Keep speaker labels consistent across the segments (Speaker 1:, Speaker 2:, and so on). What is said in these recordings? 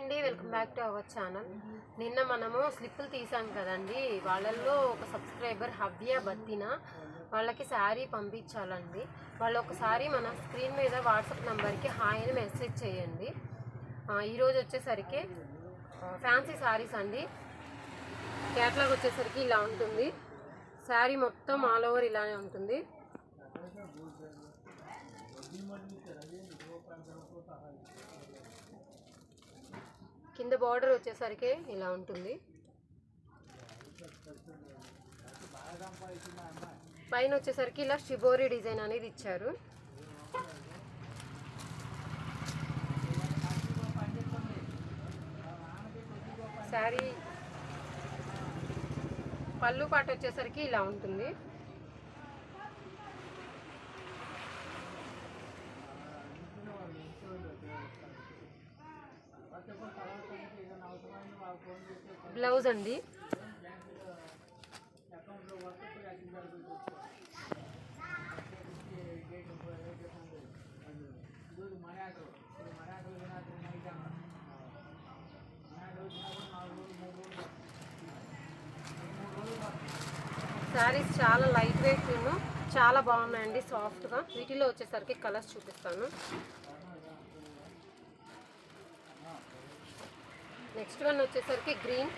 Speaker 1: Hi అండి, welcome back to our channel. నిన్న మనము స్లిప్పులు తీసాం కదండి. వాళ్ళల్లో ఒక సబ్స్క్రైబర్ హవ్య బత్తిన వాళ్ళకి శారీ పంపించాలండి. వాళ్ళు ఒకసారి మన స్క్రీన్ మీద వాట్సాప్ నెంబర్కి హాయ్ అని మెసేజ్ చేయండి. ఈరోజు వచ్చేసరికి ఫ్యాన్సీ శారీస్ అండి. క్యాట్లాగ్ వచ్చేసరికి ఇలా ఉంటుంది. శారీ మొత్తం ఆల్ ఓవర్ ఇలానే ఉంటుంది. కింద బార్డర్ వచ్చేసరికి ఇలా ఉంటుంది. పైన వచ్చేసరికి ఇలా షిబోరి డిజైన్ అనేది ఇచ్చారు. శారీ పళ్ళు పాట వచ్చేసరికి ఇలా ఉంటుంది. బ్లౌజ్ అండి. శారీస్ చాలా లైట్ వెయిట్ చాలా బాగున్నాయండి, సాఫ్ట్గా. వీటిలో వచ్చేసరికి కలర్స్ చూపిస్తాను. నెక్స్ట్ వన్ వచ్చేసరికి గ్రీన్,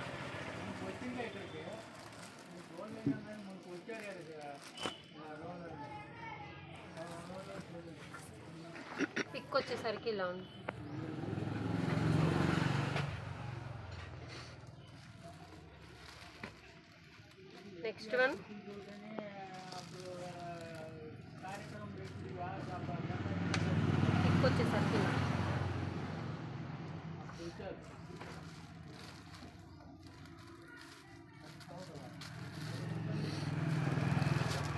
Speaker 1: పిక్ వచ్చేసరికి ఇలా ఉంది. నెక్స్ట్ వన్ పిక్ వచ్చేసరికి ఇలా.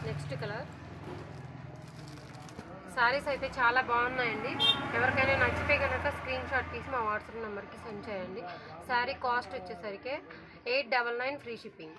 Speaker 1: Next colour. శారీస్ అయితే చాలా బాగున్నాయండి. ఎవరికైనా నచ్చితే కనుక స్క్రీన్ షాట్ తీసి మా వాట్సాప్ నెంబర్కి సెండ్ చేయండి. శారీ కాస్ట్ వచ్చేసరికి 899 ఫ్రీ షిప్పింగ్.